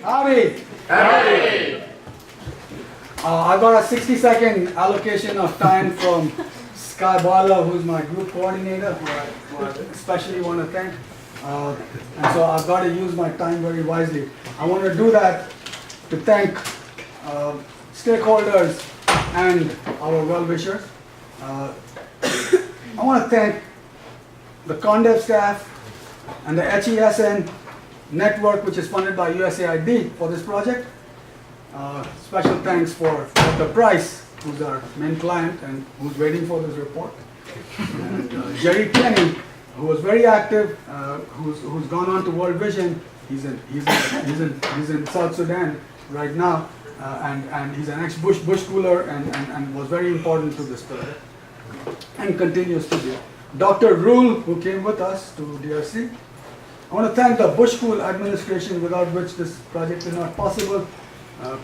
Howdy! Howdy! I got a 60-second allocation of time from Sky Barlow, who's my group coordinator, who I especially want to thank. And so I've got to use my time very wisely. I want to do that to thank stakeholders and our well-wishers. I want to thank the ConDev staff and the HESN network, which is funded by USAID for this project. Special thanks for Dr. Price, who's our main client and who's waiting for this report. And Jerry Kenny, who was very active, who's gone on to World Vision. He's in South Sudan right now, and he's an ex-Bush schooler and was very important to this project and continues to be. Dr. Rule, who came with us to DRC. I want to thank the Bush School administration, without which this project is not possible,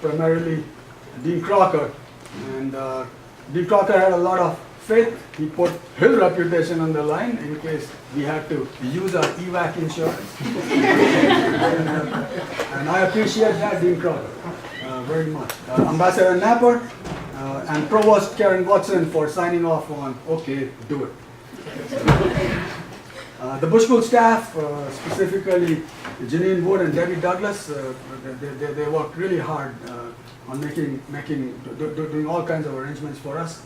primarily Dean Crocker. And Dean Crocker had a lot of faith. He put his reputation on the line in case we had to use our evac insurance. And I appreciate that, Dean Crocker, very much. Ambassador Napper and Provost Karen Watson for signing off on, okay, do it. The Bush School staff, specifically Janine Wood and Debbie Douglas, they worked really hard on doing all kinds of arrangements for us.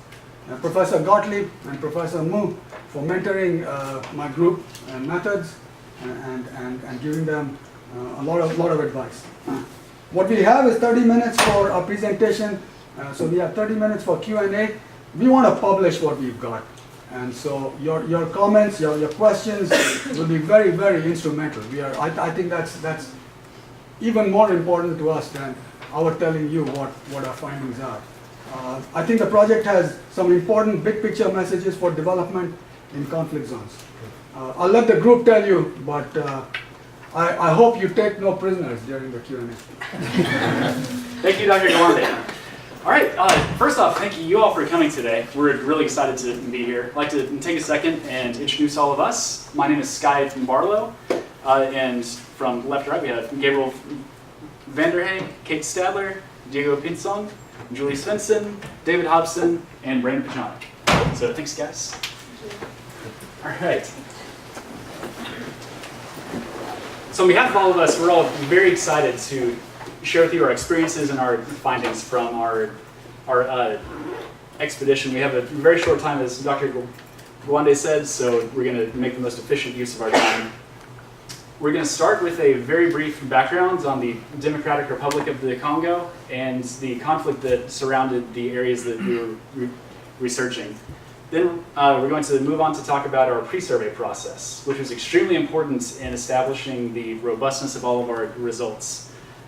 Professor Gottlieb and Professor Mu for mentoring my group and methods and giving them a lot of advice. What we have is 30 minutes for our presentation. So we have 30 minutes for Q&A. We want to publish what we've got. And so your comments, your questions will be very, very instrumental. I think that's even more important to us than our telling you what our findings are. I think the project has some important big picture messages for development in conflict zones. I'll let the group tell you, but I hope you take no prisoners during the Q&A. Thank you, Dr. Galante. All right, first off, thank you all for coming today. We're really excited to be here. I'd like to take a second and introduce all of us. My name is Sky Barlow, and from left to right we have Gabriel Vanderhey, Kate Stadler, Diego Pinzon, Julie Svensson, David Hobson, and Brandon Pichanick. So thanks, guys. All right. So on behalf of all of us, we're all very excited to share with you our experiences and our findings from our expedition. We have a very short time, as Dr. Gwande said, so we're going to make the most efficient use of our time. We're going to start with a very brief background on the Democratic Republic of the Congo and the conflict that surrounded the areas that we were researching. Then we're going to move on to talk about our pre-survey process, which was extremely important in establishing the robustness of all of our results.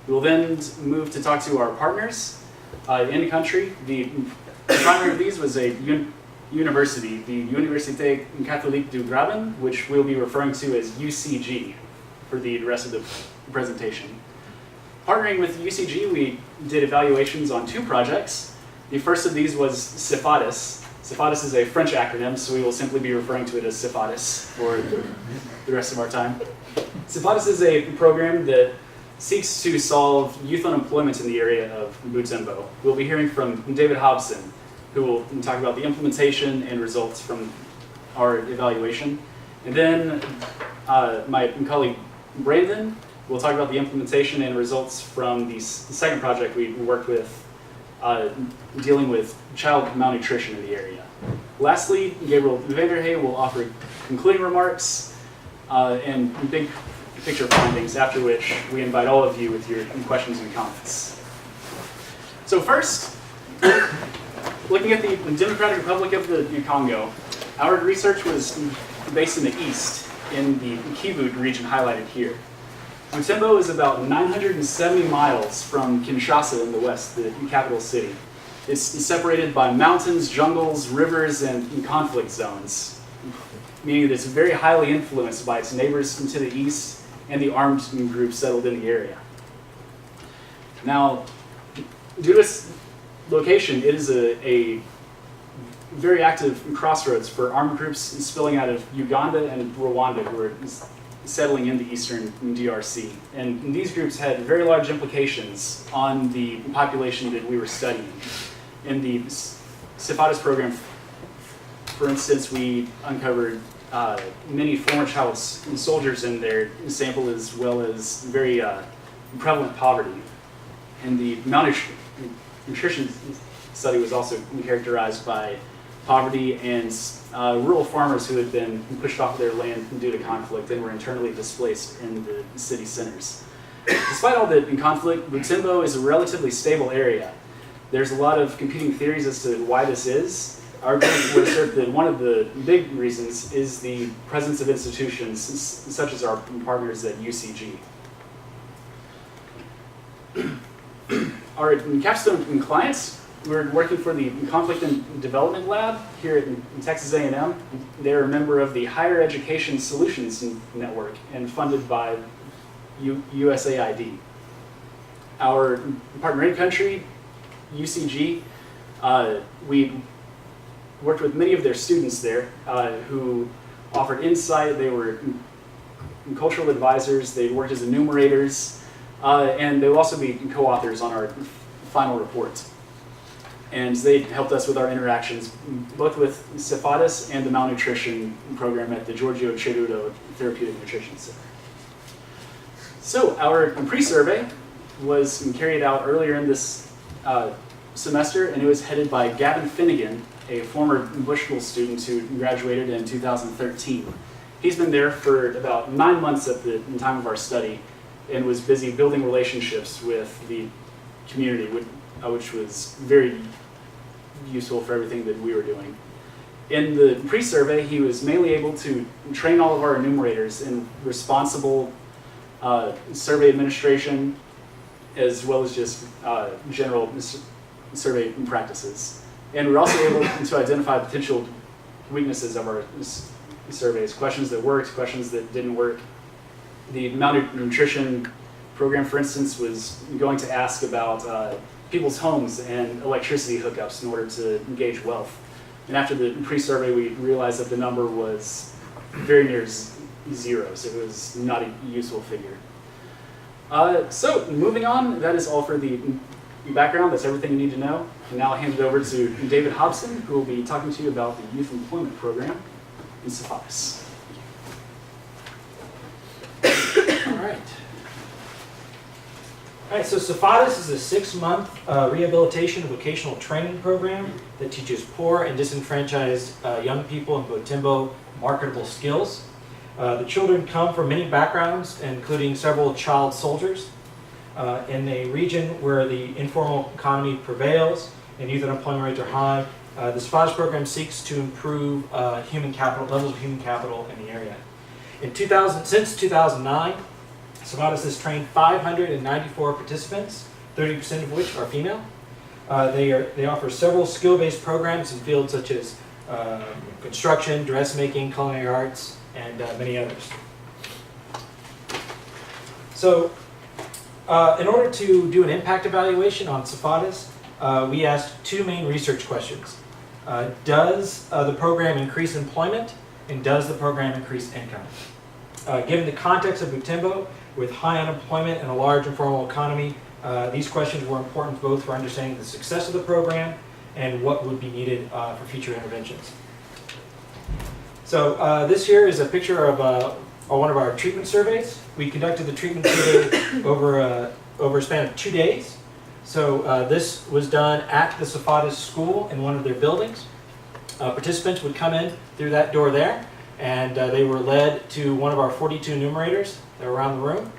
We will then move to talk to our partners in the country. The primary of these was a university, the Université Catholique du Graben, which we'll be referring to as UCG for the rest of the presentation. Partnering with UCG, we did evaluations on 2 projects. The first of these was CEFADES. CEFADES is a French acronym, so we will simply be referring to it as CEFADES for the rest of our time. CEFADES is a program that seeks to solve youth unemployment in the area of Butembo. We'll be hearing from David Hobson, who will talk about the implementation and results from our evaluation. And then my colleague Brandon will talk about the implementation and results from the second project we worked with, dealing with child malnutrition in the area. Lastly, Gabriel Vanderhey will offer concluding remarks and big picture findings, after which we invite all of you with your questions and comments. So first, looking at the Democratic Republic of the Congo, our research was based in the east, in the Kivu region highlighted here. Butembo is about 970 miles from Kinshasa in the west, the capital city. It's separated by mountains, jungles, rivers, and conflict zones, meaning that it's very highly influenced by its neighbors to the east and the armed groups settled in the area. Now, due to its location, it is a very active crossroads for armed groups spilling out of Uganda and Rwanda, who are settling in the eastern DRC. And these groups had very large implications on the population that we were studying. In the CEFADES program, for instance, we uncovered many former child soldiers in their sample, as well as very prevalent poverty. And the malnutrition study was also characterized by poverty and rural farmers who had been pushed off their land due to conflict and were internally displaced in the city centers. Despite all the conflict, Butembo is a relatively stable area. There's a lot of competing theories as to why this is. Our group would assert that one of the big reasons is the presence of institutions such as our partners at UCG. Our Capstone clients, we're working for the Conflict and Development Lab here at Texas A&M. They're a member of the Higher Education Solutions Network and funded by USAID. Our partner in country, UCG, we worked with many of their students there who offered insight. They were cultural advisors, they worked as enumerators, and they will also be co-authors on our final report. And they helped us with our interactions, both with CEFADES and the malnutrition program at the Giorgio Ceruto Therapeutic Nutrition Center. So our pre-survey was carried out earlier in this semester, and it was headed by Gavin Finnegan, a former Bush School student who graduated in 2013. He's been there for about 9 months at the time of our study and was busy building relationships with the community, which was very useful for everything that we were doing. In the pre-survey, he was mainly able to train all of our enumerators in responsible survey administration, as well as just general survey practices. And we were also able to identify potential weaknesses of our surveys, questions that worked, questions that didn't work. The malnutrition program, for instance, was going to ask about people's homes and electricity hookups in order to gauge wealth. And after the pre-survey, we realized that the number was very near zero, so it was not a useful figure. So moving on, that is all for the background. That's everything you need to know. And now I'll hand it over to David Hobson, who will be talking to you about the Youth Employment Program in CEFADES. All right, so CEFADES is a 6-month rehabilitation vocational training program that teaches poor and disenfranchised young people in Butembo marketable skills. The children come from many backgrounds, including several child soldiers. In a region where the informal economy prevails and youth unemployment rates are high, the CEFADES program seeks to improve human capital, levels of human capital in the area. Since 2009, CEFADES has trained 594 participants, 30% of which are female. They offer several skill-based programs in fields such as construction, dressmaking, culinary arts, and many others. So, in order to do an impact evaluation on CEFADES, we asked 2 main research questions. Does the program increase employment, and does the program increase income? Given the context of Butembo, with high unemployment and a large informal economy, these questions were important both for understanding the success of the program and what would be needed for future interventions. So this here is a picture of one of our treatment surveys. We conducted the treatment survey over a span of 2 days. So this was done at the CEFADES school in one of their buildings. Participants would come in through that door there, and they were led to one of our 42 enumerators that were around the room.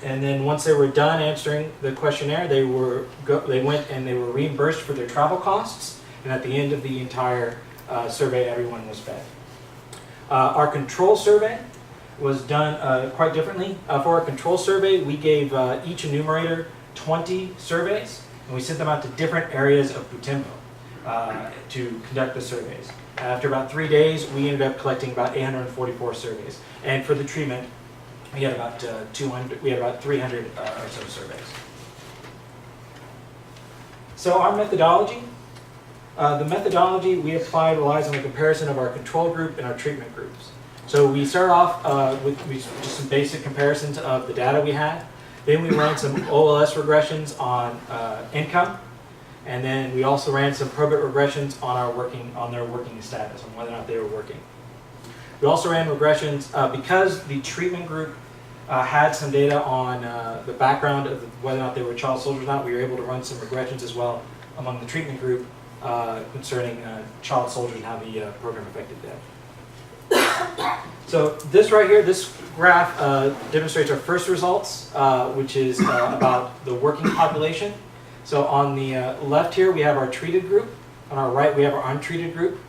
And then once they were done answering the questionnaire, they went and they were reimbursed for their travel costs. And at the end of the entire survey, everyone was fed. Our control survey was done quite differently. For our control survey, we gave each enumerator 20 surveys, and we sent them out to different areas of Butembo to conduct the surveys. After about 3 days, we ended up collecting about 844 surveys. And for the treatment, we had about 300 or so surveys. So our methodology, the methodology we applied relies on a comparison of our control group and our treatment groups. So we started off with just some basic comparisons of the data we had. Then we ran some OLS regressions on income, and then we also ran some probit regressions on their working status, on whether or not they were working. We also ran regressions because the treatment group had some data on the background of whether or not they were child soldiers or not. We were able to run some regressions as well among the treatment group concerning child soldiers and how the program affected them. So this right here, this graph demonstrates our first results, which is about the working population. So on the left here, we have our treated group. On our right, we have our untreated group.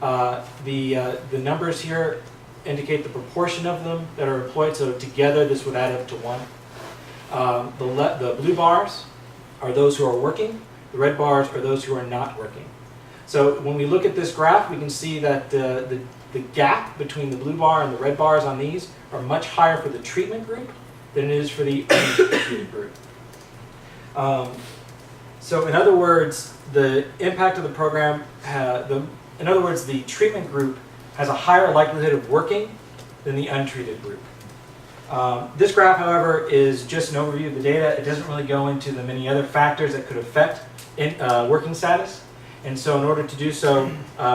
The numbers here indicate the proportion of them that are employed. So together, this would add up to 1. The blue bars are those who are working. The red bars are those who are not working. So when we look at this graph, we can see that the gap between the blue bar and the red bars on these are much higher for the treatment group than it is for the untreated group. So in other words, the impact of the program, in other words, the treatment group has a higher likelihood of working than the untreated group. This graph, however, is just an overview of the data. It doesn't really go into the many other factors that could affect working status. And so in order to do so,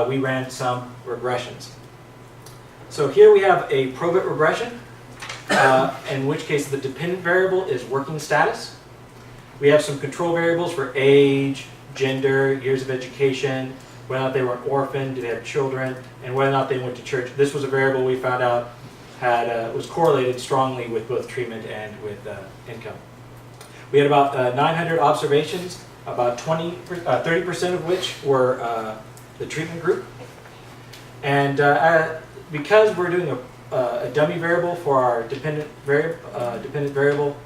we ran some regressions. So here we have a probit regression, in which case the dependent variable is working status. We have some control variables for age, gender, years of education, whether or not they were an orphan, did they have children, and whether or not they went to church. This was a variable we found out was correlated strongly with both treatment and with income. We had about 900 observations, about 30% of which were the treatment group. And because we're doing a dummy variable for our dependent variable,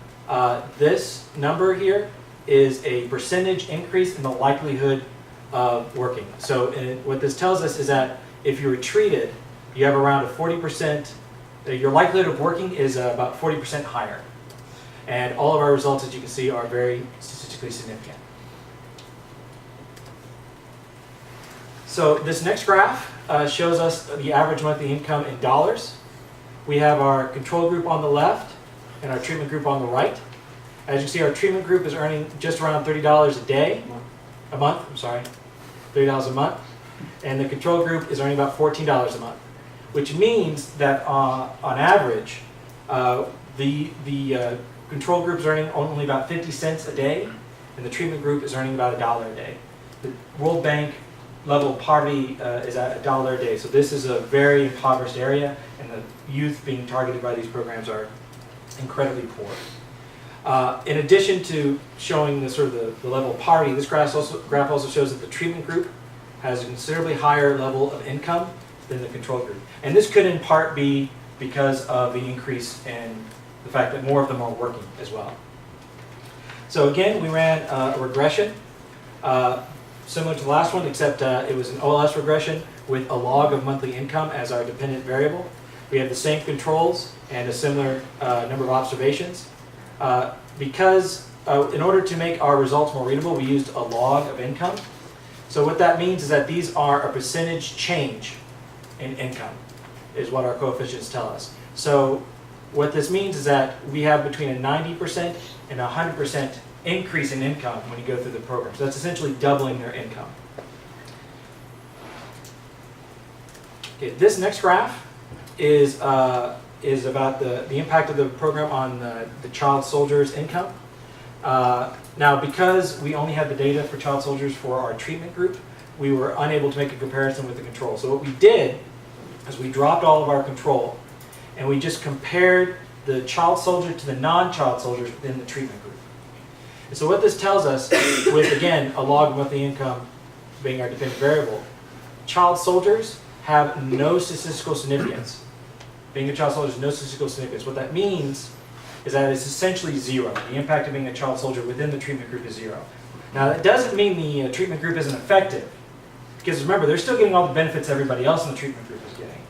this number here is a percentage increase in the likelihood of working. So what this tells us is that if you were treated, you have around a 40%, your likelihood of working is about 40% higher. And all of our results, as you can see, are very statistically significant. So this next graph shows us the average monthly income in dollars. We have our control group on the left and our treatment group on the right. As you can see, our treatment group is earning just around $30 a month, $30 a month. And the control group is earning about $14 a month, which means that on average, the control group is earning only about 50 cents a day, and the treatment group is earning about $1 a day. The World Bank level of poverty is at $1 a day, so this is a very impoverished area, and the youth being targeted by these programs are incredibly poor. In addition to showing the level of poverty, this graph also shows that the treatment group has a considerably higher level of income than the control group. And this could in part be because of the increase in the fact that more of them are working as well. So again, we ran a regression similar to the last one, except it was an OLS regression with a log of monthly income as our dependent variable. We had the same controls and a similar number of observations. Because in order to make our results more readable, we used a log of income. So what that means is that these are a percentage change in income, is what our coefficients tell us. So what this means is that we have between a 90% and a 100% increase in income when you go through the program. So that's essentially doubling their income. Okay, this next graph is about the impact of the program on the child soldiers' income. Now, because we only had the data for child soldiers for our treatment group, we were unable to make a comparison with the control. So what we did is we dropped all of our control, and we just compared the child soldier to the non-child soldiers within the treatment group. And so what this tells us, with, again, a log of monthly income being our dependent variable, child soldiers have no statistical significance. Being a child soldier has no statistical significance. What that means is that it's essentially zero. The impact of being a child soldier within the treatment group is zero. Now, that doesn't mean the treatment group isn't effective, because remember, they're still getting all the benefits everybody else in the treatment group is getting.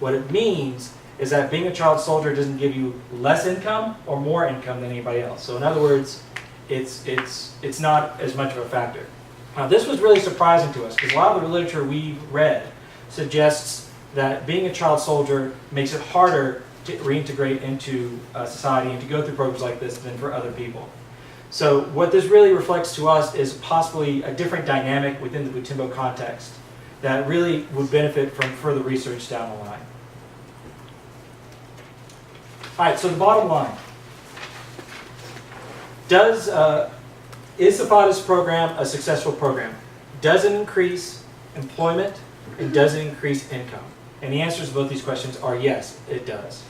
What it means is that being a child soldier doesn't give you less income or more income than anybody else. So in other words, it's not as much of a factor. Now, this was really surprising to us, because a lot of the literature we've read suggests that being a child soldier makes it harder to reintegrate into society and to go through programs like this than for other people. So what this really reflects to us is possibly a different dynamic within the Butembo context that really would benefit from further research down the line. All right, so the bottom line. Is CEFADES program a successful program? Does it increase employment and does it increase income? And the answers to both these questions are yes, it does.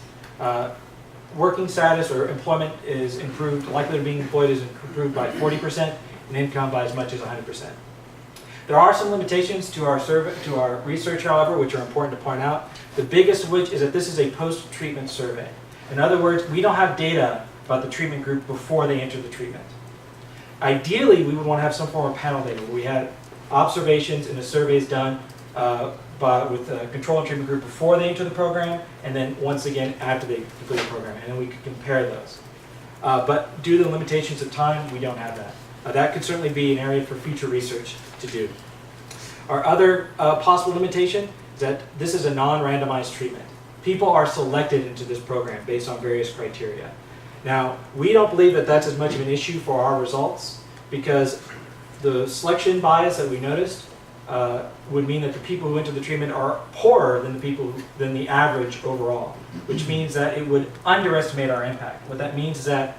Working status or employment is improved, likelihood of being employed is improved by 40%, and income by as much as 100%. There are some limitations to our research, however, which are important to point out. The biggest of which is that this is a post-treatment survey. In other words, we don't have data about the treatment group before they enter the treatment. Ideally, we would want to have some form of panel data where we had observations and the surveys done with the control and treatment group before they enter the program, and then once again after they complete the program, and then we could compare those. But due to the limitations of time, we don't have that. That could certainly be an area for future research to do. Our other possible limitation is that this is a non-randomized treatment. People are selected into this program based on various criteria. Now, we don't believe that that's as much of an issue for our results because the selection bias that we noticed would mean that the people who enter the treatment are poorer than the average overall, which means that it would underestimate our impact. What that means is that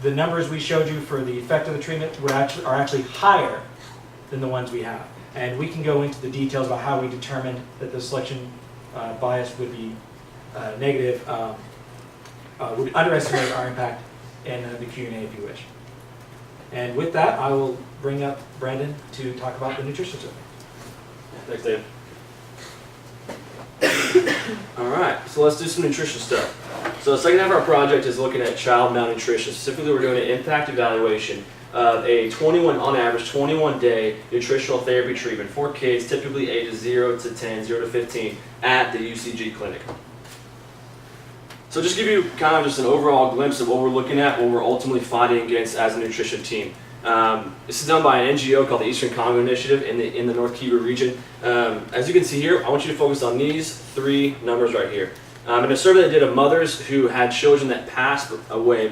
the numbers we showed you for the effect of the treatment are actually higher than the ones we have. And we can go into the details about how we determined that the selection bias would be negative, would underestimate our impact in the Q&A if you wish. And with that, I will bring up Brandon to talk about the nutrition survey. Thanks, Dave. All right, so let's do some nutrition stuff. So the second half of our project is looking at child malnutrition. Specifically, we're doing an impact evaluation of a on average, 21-day nutritional therapy treatment for kids, typically ages 0 to 10, 0 to 15, at the UCG clinic. So just give you kind of just an overall glimpse of what we're looking at, what we're ultimately fighting against as a nutrition team. This is done by an NGO called the Eastern Congo Initiative in the North Kivu region. As you can see here, I want you to focus on these three numbers right here. In a survey they did of mothers who had children that passed away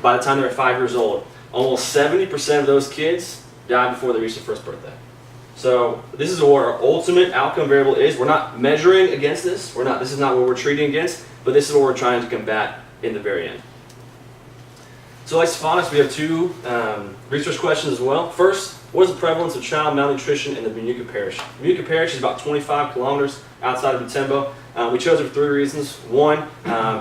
by the time they were 5 years old, almost 70% of those kids died before they reached their first birthday. So this is what our ultimate outcome variable is. We're not measuring against this. This is not what we're treating against, but this is what we're trying to combat in the very end. So like CEFADES, we have two research questions as well. First, what is the prevalence of child malnutrition in the Bunyuka Parish? Bunyuka Parish is about 25 kilometers outside of Butembo. We chose it for three reasons. One,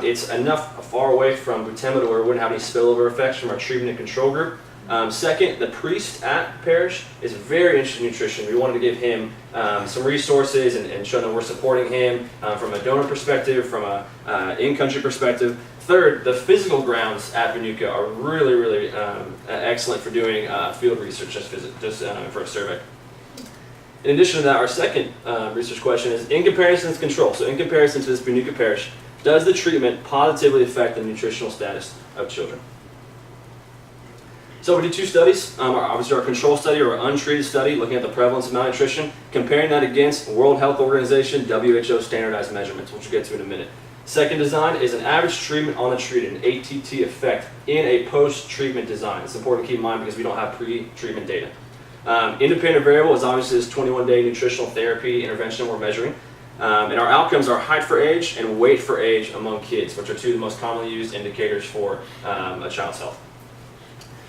it's enough far away from Butembo to where we wouldn't have any spillover effects from our treatment and control group. Second, the priest at the parish is very interested in nutrition. We wanted to give him some resources and show that we're supporting him from a donor perspective, from an in-country perspective. Third, the physical grounds at Bunyuka are really, really excellent for doing field research, just for a survey. In addition to that, our second research question is, in comparison to control, so in comparison to this Bunyuka Parish, does the treatment positively affect the nutritional status of children? So we did two studies, obviously our control study or our untreated study looking at the prevalence of malnutrition, comparing that against World Health Organization WHO standardized measurements, which we'll get to in a minute. Second design is an average treatment on the treated, an ATT effect in a post-treatment design. It's important to keep in mind because we don't have pre-treatment data. Independent variable is obviously this 21-day nutritional therapy intervention we're measuring. And our outcomes are height for age and weight for age among kids, which are two of the most commonly used indicators for a child's health.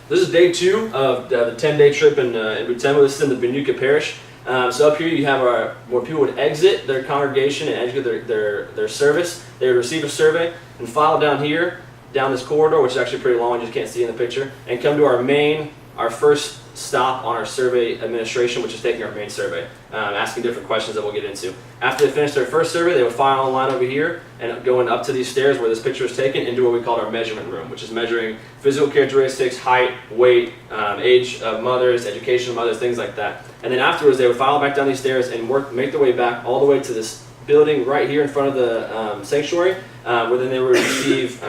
This is day two of the 10-day trip in Butembo. This is in the Bunyuka Parish. So up here you have where people would exit their congregation and exit their service. They would receive a survey and file down here, down this corridor, which is actually pretty long, you just can't see in the picture, and come to our first stop on our survey administration, which is taking our main survey, asking different questions that we'll get into. After they finish their first survey, they would file online over here and going up to these stairs where this picture is taken into what we call our measurement room, which is measuring physical characteristics, height, weight, age of mothers, education of mothers, things like that. And then afterwards, they would file back down these stairs and make their way back all the way to this building right here in front of the sanctuary, where then they would receive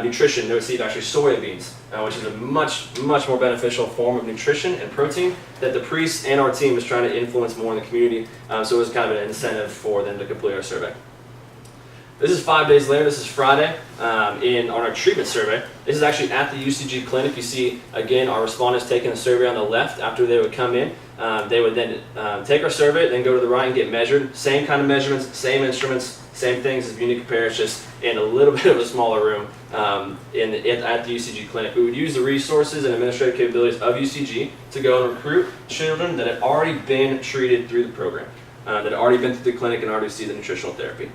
nutrition. They would receive actually soybeans, which is a much more beneficial form of nutrition and protein that the priests and our team is trying to influence more in the community. So it was kind of an incentive for them to complete our survey. This is 5 days later. This is Friday on our treatment survey. This is actually at the UCG clinic. You see, again, our respondents taking a survey on the left after they would come in. They would then take our survey, then go to the right and get measured. Same kind of measurements, same instruments, same things as Bunica Parish, just in a little bit of a smaller room at the UCG clinic. We would use the resources and administrative capabilities of UCG to go and recruit children that had already been treated through the program, that had already been through the clinic and already received the nutritional therapy.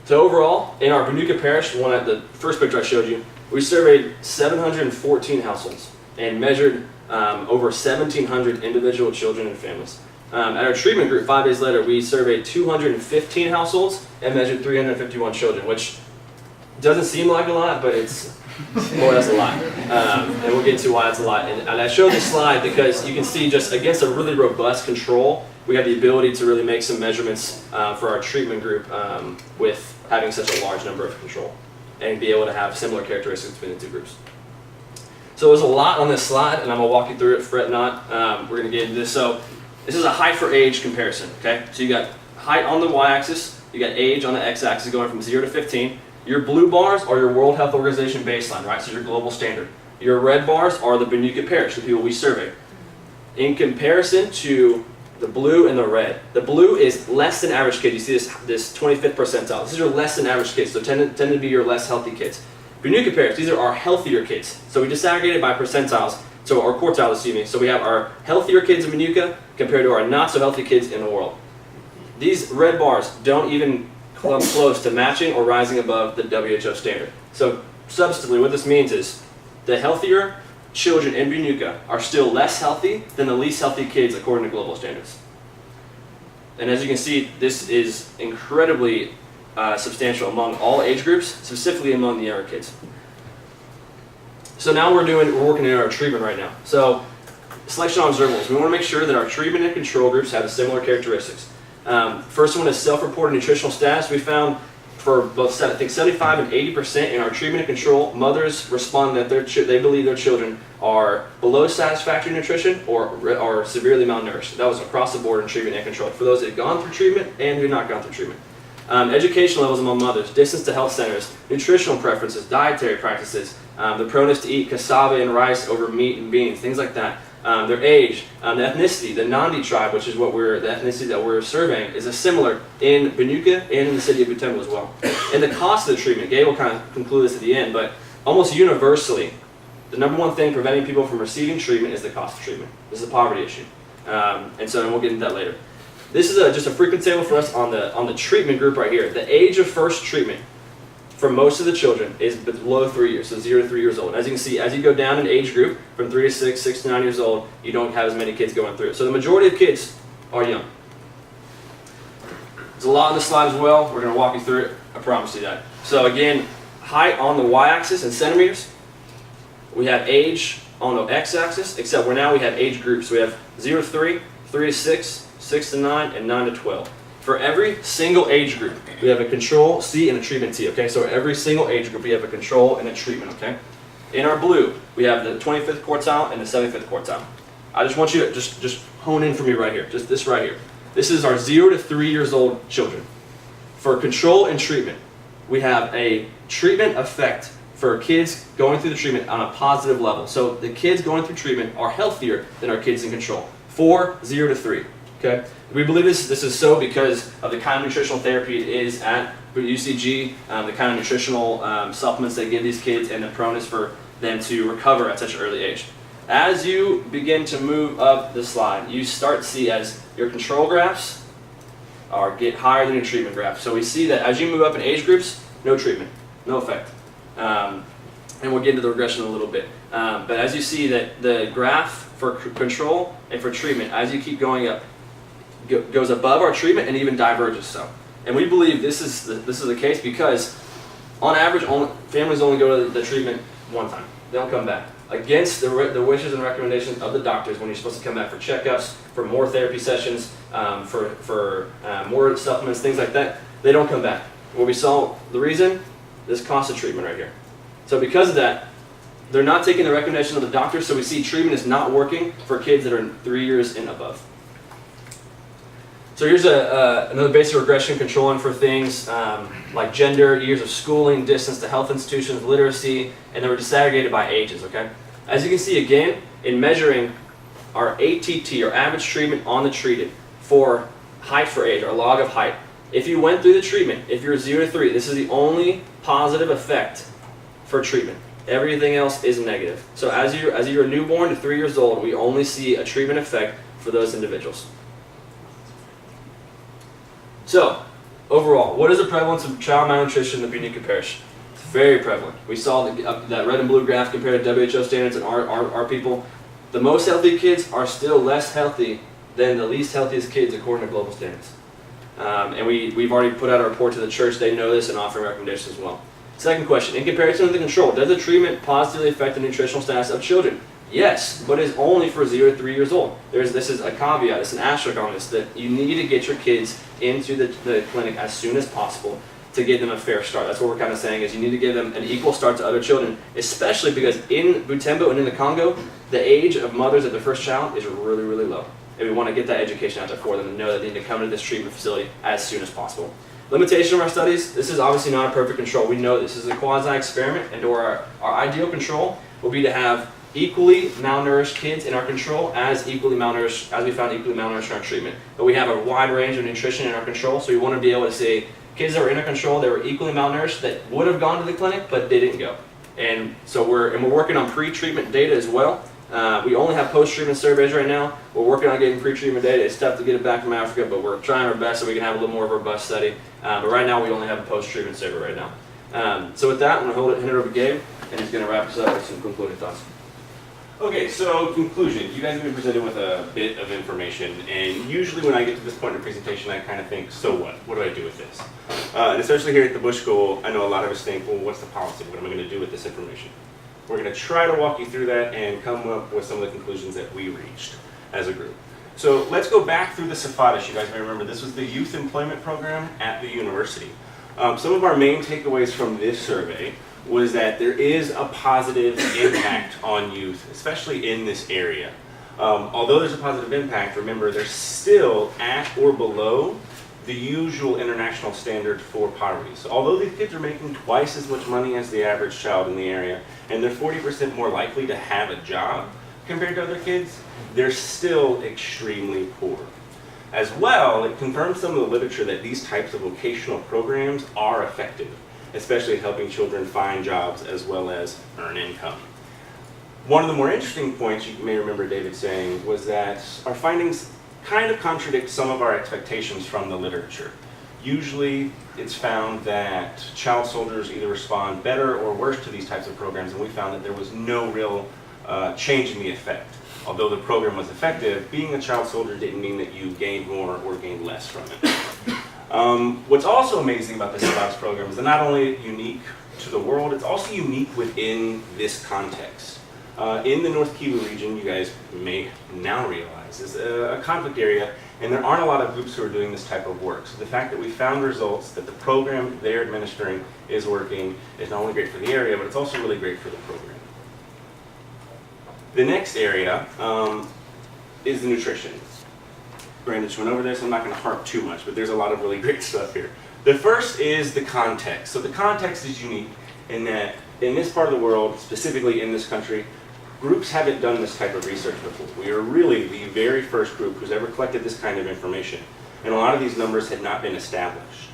So overall, in our Bunica Parish, the first picture I showed you, we surveyed 714 households and measured over 1,700 individual children and families. At our treatment group, 5 days later, we surveyed 215 households and measured 351 children, which doesn't seem like a lot, but that's a lot. And we'll get into why it's a lot. And I showed this slide because you can see just against a really robust control, we have the ability to really make some measurements for our treatment group with having such a large number of control and be able to have similar characteristics between the two groups. So there's a lot on this slide, and I'm going to walk you through it, fret not. We're going to get into this. So this is a height for age comparison, okay? So you got height on the y-axis, you got age on the x-axis going from 0 to 15. Your blue bars are your World Health Organization baseline, right? So your global standard. Your red bars are the Bunica Parish, the people we surveyed. In comparison to the blue and the red, the blue is less than average kids. You see this 25th percentile. This is your less than average kids, so tend to be your less healthy kids. Bunica Parish, these are our healthier kids. So we disaggregated by percentiles, or quartiles, excuse me. So we have our healthier kids in Bunica compared to our not so healthy kids in the world. These red bars don't even come close to matching or rising above the WHO standard. So substantively, what this means is the healthier children in Bunica are still less healthy than the least healthy kids according to global standards. And as you can see, this is incredibly substantial among all age groups, specifically among the younger kids. So now we're working in our treatment right now. So selection on observables. We want to make sure that our treatment and control groups have similar characteristics. First one is self-reported nutritional status. We found for both, I think 75 and 80% in our treatment and control, mothers respond that they believe their children are below satisfactory nutrition or severely malnourished. That was across the board in treatment and control for those that had gone through treatment and who had not gone through treatment. Education levels among mothers, distance to health centers, nutritional preferences, dietary practices, the proneness to eat cassava and rice over meat and beans, things like that. Their age, the ethnicity, the Nandi tribe, which is the ethnicity that we're surveying, is similar in Bunica and in the city of Butembo as well. And the cost of the treatment, Gabe will kind of conclude this at the end, but almost universally, the number one thing preventing people from receiving treatment is the cost of treatment. This is a poverty issue. And we'll get into that later. This is just a frequency table for us on the treatment group right here. The age of first treatment for most of the children is below 3 years, so 0 to 3 years old. As you can see, as you go down in age group, from 3 to 6, 6 to 9 years old, you don't have as many kids going through it. So the majority of kids are young. There's a lot on this slide as well. We're going to walk you through it. I promise you that. So again, height on the y-axis in centimeters. We have age on the x-axis, except now we have age groups. We have 0 to 3, 3 to 6, 6 to 9, and 9 to 12. For every single age group, we have a control C and a treatment T, okay? So every single age group, we have a control and a treatment, okay? In our blue, we have the 25th quartile and the 75th quartile. I just want you to just hone in for me right here, just this right here. This is our 0 to 3 years old children. For control and treatment, we have a treatment effect for kids going through the treatment on a positive level. So the kids going through treatment are healthier than our kids in control. 0 to 3. Okay. We believe this is so because of the kind of nutritional therapy it is at UCG, the kind of nutritional supplements they give these kids, and the proneness for them to recover at such an early age. As you begin to move up the slide, you start to see as your control graphs get higher than your treatment graph. So we see that as you move up in age groups, no treatment, no effect. And we'll get into the regression in a little bit. But as you see that the graph for control and for treatment, as you keep going up, goes above our treatment and even diverges so. And we believe this is the case because on average families only go to the treatment one time. They don't come back. Against the wishes and recommendations of the doctors when you're supposed to come back for checkups, for more therapy sessions, for more supplements, things like that, they don't come back. What we saw, the reason, this cost of treatment right here. So because of that, they're not taking the recommendation of the doctor, so we see treatment is not working for kids that are 3 years and above. So here's another basic regression controlling for things like gender, years of schooling, distance to health institutions, literacy, and they were disaggregated by ages, okay? As you can see again, in measuring our ATT, or average treatment on the treated, for height for age, or log of height. If you went through the treatment, if you're 0 to 3, this is the only positive effect for treatment. Everything else is negative. So as you're a newborn to 3 years old, we only see a treatment effect for those individuals. So, overall, what is the prevalence of child malnutrition in the Pichanick parish? It's very prevalent. We saw that red and blue graph compared to WHO standards and our people. The most healthy kids are still less healthy than the least healthiest kids according to global standards. And we've already put out a report to the church. They know this and offering recommendations as well. Second question, in comparison to the control, does the treatment positively affect the nutritional status of children? Yes, but it's only for 0 to 3 years old. This is a caveat, it's an asterisk on this, that you need to get your kids into the clinic as soon as possible to give them a fair start. That's what we're kind of saying, is you need to give them an equal start to other children, especially because in Butembo and in the Congo, the age of mothers of the first child is really, really low. And we want to get that education out there for them and know that they need to come to this treatment facility as soon as possible. Limitation of our studies, this is obviously not a perfect control. We know this is a quasi-experiment, and our ideal control will be to have equally malnourished kids in our control as equally malnourished, as we found equally malnourished in our treatment. But we have a wide range of nutrition in our control, so we want to be able to say kids that were in our control, they were equally malnourished, that would have gone to the clinic, but they didn't go. And so we're working on pre-treatment data as well. We only have post-treatment surveys right now. We're working on getting pre-treatment data. It's tough to get it back from Africa, but we're trying our best so we can have a little more robust study. But right now, we only have a post-treatment survey right now. So with that, I'm going to hand it over to Gabe, and he's going to wrap us up with some concluding thoughts. Okay, so conclusion. You guys have been presented with a bit of information, and usually when I get to this point in the presentation, I kind of think, so what? What do I do with this? And especially here at the Bush School, I know a lot of us think, well, what's the policy? What am I going to do with this information? We're going to try to walk you through that and come up with some of the conclusions that we reached as a group. So let's go back through the CEFADES. You guys may remember this was the youth employment program at the university. Some of our main takeaways from this survey was that there is a positive impact on youth, especially in this area. Although there's a positive impact, remember they're still at or below the usual international standard for poverty. So although these kids are making twice as much money as the average child in the area, and they're 40% more likely to have a job compared to other kids, they're still extremely poor. As well, it confirms some of the literature that these types of vocational programs are effective, especially helping children find jobs as well as earn income. One of the more interesting points you may remember David saying was that our findings kind of contradict some of our expectations from the literature. Usually it's found that child soldiers either respond better or worse to these types of programs, and we found that there was no real change in the effect. Although the program was effective, being a child soldier didn't mean that you gained more or gained less from it. What's also amazing about the CEFADES program is they're not only unique to the world, it's also unique within this context. In the North Kivu region, you guys may now realize, is a conflict area, and there aren't a lot of groups who are doing this type of work. So the fact that we found results that the program they're administering is working is not only great for the area, but it's also really great for the program. The next area is the nutrition. Brandon just went over this, I'm not going to harp too much, but there's a lot of really great stuff here. The first is the context. So the context is unique in that in this part of the world, specifically in this country, groups haven't done this type of research before. We are really the very first group who's ever collected this kind of information, and a lot of these numbers had not been established.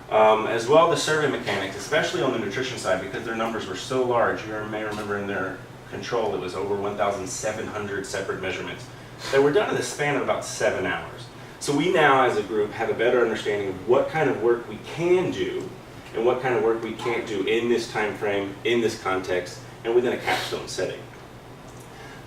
As well, the survey mechanics, especially on the nutrition side, because their numbers were so large, you may remember in their control it was over 1,700 separate measurements that were done in the span of about 7 hours. So we now, as a group, have a better understanding of what kind of work we can do and what kind of work we can't do in this time frame, in this context, and within a capstone setting.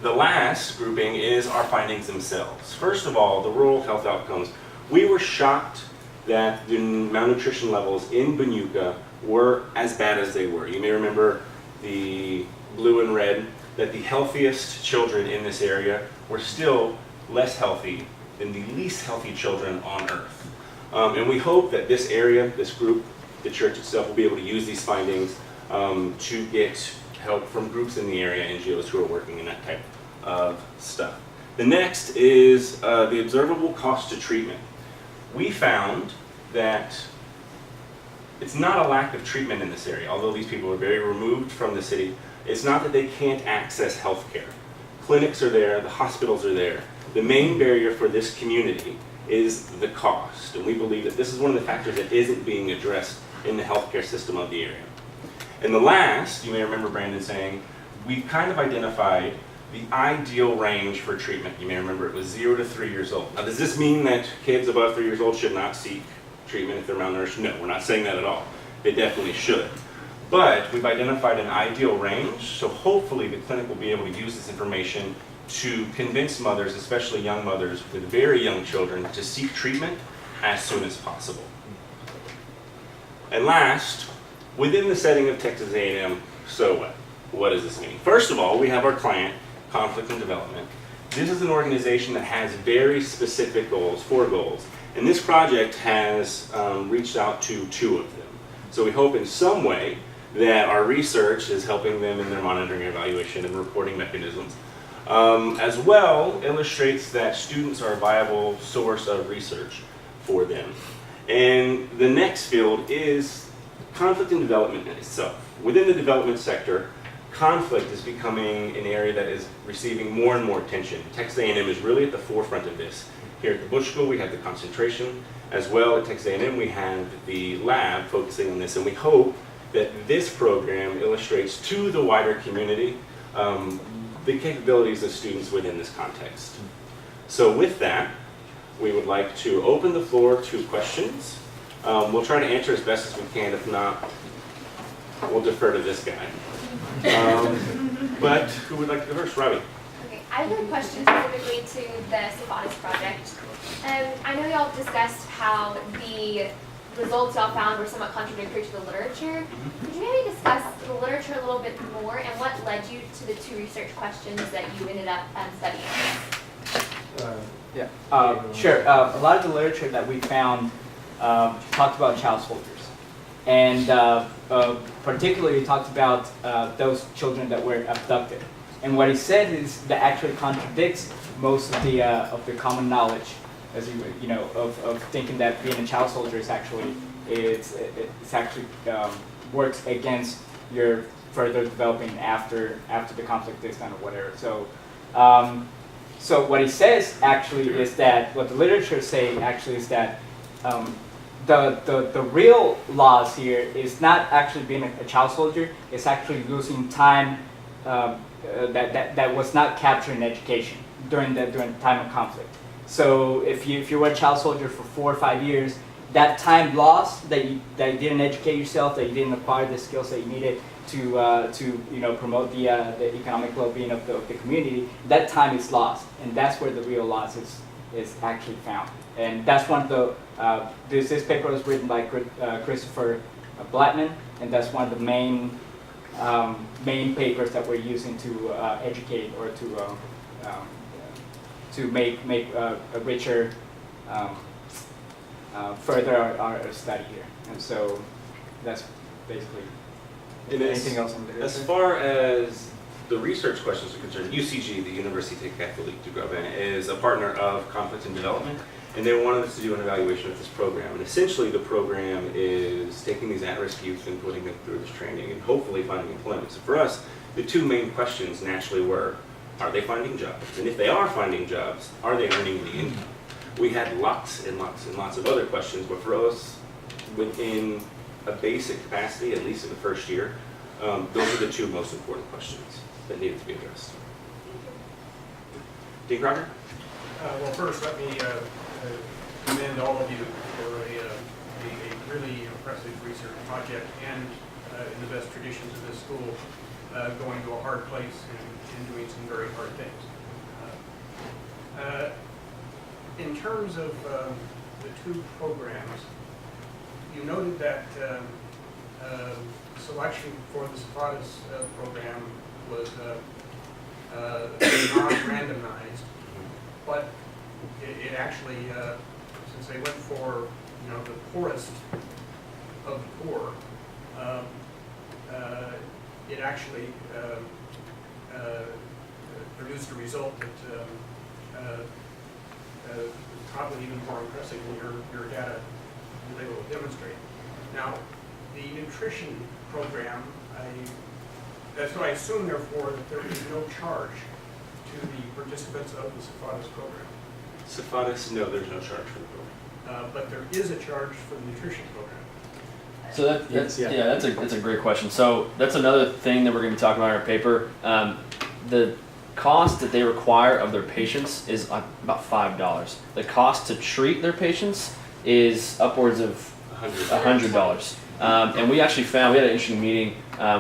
The last grouping is our findings themselves. First of all, the rural health outcomes. We were shocked that the malnutrition levels in Bunyuka were as bad as they were. You may remember the blue and red, that the healthiest children in this area were still less healthy than the least healthy children on Earth. And we hope that this area, this group, the church itself will be able to use these findings to get help from groups in the area, NGOs who are working in that type of stuff. The next is the observable cost to treatment. We found that it's not a lack of treatment in this area, although these people are very removed from the city. It's not that they can't access health care. Clinics are there, the hospitals are there. The main barrier for this community is the cost, and we believe that this is one of the factors that isn't being addressed in the healthcare system of the area. And the last, you may remember Brandon saying, we kind of identified the ideal range for treatment. You may remember it was 0 to 3 years old. Now, does this mean that kids above 3 years old should not seek treatment if they're malnourished? No, we're not saying that at all. They definitely should. But we've identified an ideal range, so hopefully the clinic will be able to use this information to convince mothers, especially young mothers with very young children, to seek treatment as soon as possible. And last, within the setting of Texas A&M, so what? What does this mean? First of all, we have our client, Conflict and Development. This is an organization that has very specific goals, 4 goals, and this project has reached out to 2 of them. So we hope in some way that our research is helping them in their monitoring, evaluation, and reporting mechanisms. As well, illustrates that students are a viable source of research for them. And the next field is conflict and development in itself. Within the development sector, conflict is becoming an area that is receiving more and more attention. Texas A&M is really at the forefront of this. Here at the Bush School, we have the concentration. As well, at Texas A&M, we have the lab focusing on this, and we hope that this program illustrates to the wider community the capabilities of students within this context. So with that, we would like to open the floor to questions. We'll try to answer as best as we can. If not, we'll defer to this guy. But who would like to go first? Robbie. Okay, I have a question specifically to the CEFADES project. I know y'all discussed how the results y'all found were somewhat contradictory to the literature. Could you maybe discuss the literature a little bit more and what led you to the 2 research questions that you ended up studying? Sure. A lot of the literature that we found talked about child soldiers. And particularly talked about those children that were abducted. And what he said is that actually contradicts most of the common knowledge, as you know, of thinking that being a child soldier is actually it's actually works against your further developing after the conflict is done or whatever. So so what he says actually is that what the literature say actually is that the real loss here is not actually being a child soldier. It's actually losing time that was not captured in education during the time of conflict. So if you were a child soldier for 4 or 5 years, that time lost that you didn't educate yourself, that you didn't acquire the skills that you needed to promote the economic well-being of the community, that time is lost, and that's where the real loss is actually found. And that's one of the this paper was written by Christopher Blattman, and that's one of the main papers that we're using to educate or to make a richer further our study here. And so that's basically anything else on the As far as the research questions are concerned, UCG, the University Catholique du Gabin, is a partner of Conflict and Development, and they wanted us to do an evaluation of this program. And essentially the program is taking these at-risk youth and putting them through this training and hopefully finding employment. So for us, the 2 main questions naturally were, are they finding jobs? And if they are finding jobs, are they earning the income? We had lots and lots and lots of other questions, but for us, within a basic capacity, at least in the first year, those are the 2 most important questions that needed to be addressed. Dean Crocker? Well, first, let me commend all of you for a really impressive research project and, in the best traditions of this school, going to a hard place and doing some very hard things. In terms of the 2 programs, you noted that selection for the CEFADES program was not randomized, but it actually, since they went for the poorest of the poor, it actually produced a result that probably even more impressive than your data was able to demonstrate. Now, the nutrition program, so I assume therefore that there is no charge to the participants of the CEFADES program. CEFADES, no, there's no charge for the program. But there is a charge for the nutrition program. So that's a great question. So that's another thing that we're going to be talking about in our paper. The cost that they require of their patients is about $5. The cost to treat their patients is upwards of $100. And we actually found, we had an interesting meeting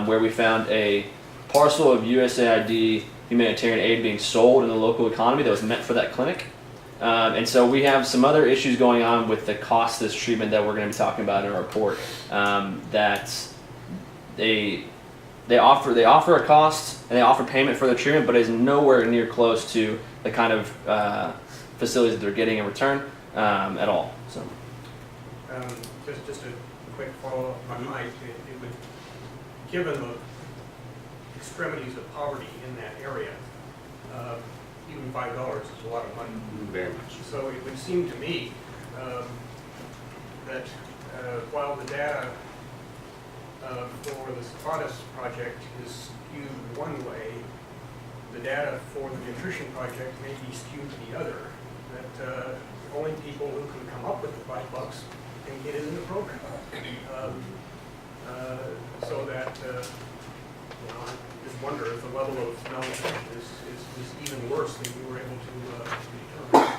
where we found a parcel of USAID humanitarian aid being sold in the local economy that was meant for that clinic. And so we have some other issues going on with the cost of this treatment that we're going to be talking about in our report. That they offer a cost and they offer payment for the treatment, but it's nowhere near close to the kind of facilities that they're getting in return at all. So, just a quick follow-up on Mike. It would, given the extremities of poverty in that area, even $5 is a lot of money. Very much. So it would seem to me that while the data for the CEFADES project is skewed one way, the data for the nutrition project may be skewed to the other. That only people who can come up with the $5 can get in the program. So that I just wonder if the level of malnutrition is even worse than we were able to determine.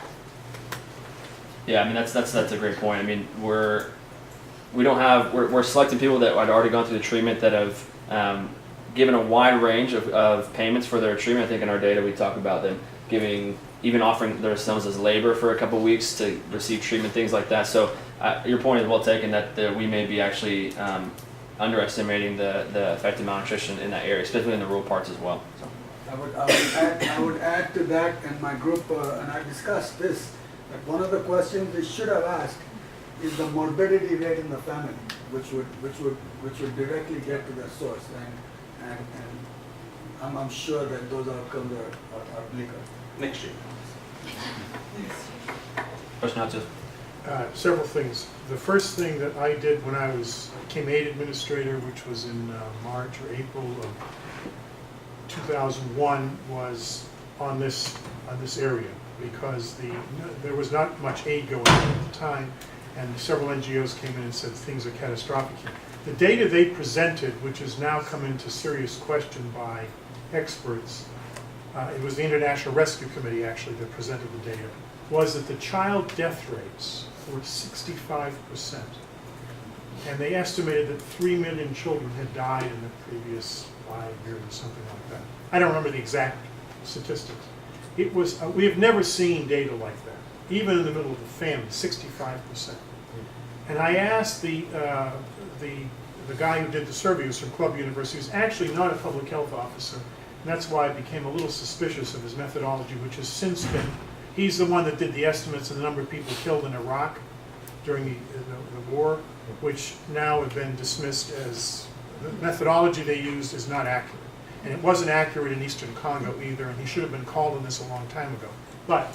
yeah, I mean that's a great point. I mean we're selecting people that had already gone through the treatment that have given a wide range of payments for their treatment. I think in our data we talk about them even offering themselves as labor for a couple of weeks to receive treatment, things like that. So your point is well taken that we may be actually underestimating the effect of malnutrition in that area, especially in the rural parts as well. So. I would add to that, and my group and I discussed this, that one of the questions we should have asked is the morbidity rate in the family, which would directly get to the source, and I'm sure that those outcomes are bleaker. Next year. Question out to Several things. The first thing that I did when I became aid administrator, which was in March or April of 2001, was on this area because there was not much aid going on at the time, and several NGOs came in and said things are catastrophic here. The data they presented, which has now come into serious question by experts, it was the International Rescue Committee actually that presented the data, was that the child death rates were 65%. And they estimated that 3 million children had died in the previous 5 years or something like that. I don't remember the exact statistics. It was, we have never seen data like that, even in the middle of the famine, 65%. And I asked the guy who did the survey, who was from Club University, who's actually not a public health officer, and that's why I became a little suspicious of his methodology, which has since been, he's the one that did the estimates of the number of people killed in Iraq during the war, which now have been dismissed as, the methodology they used is not accurate. And it wasn't accurate in Eastern Congo either, and he should have been called on this a long time ago. But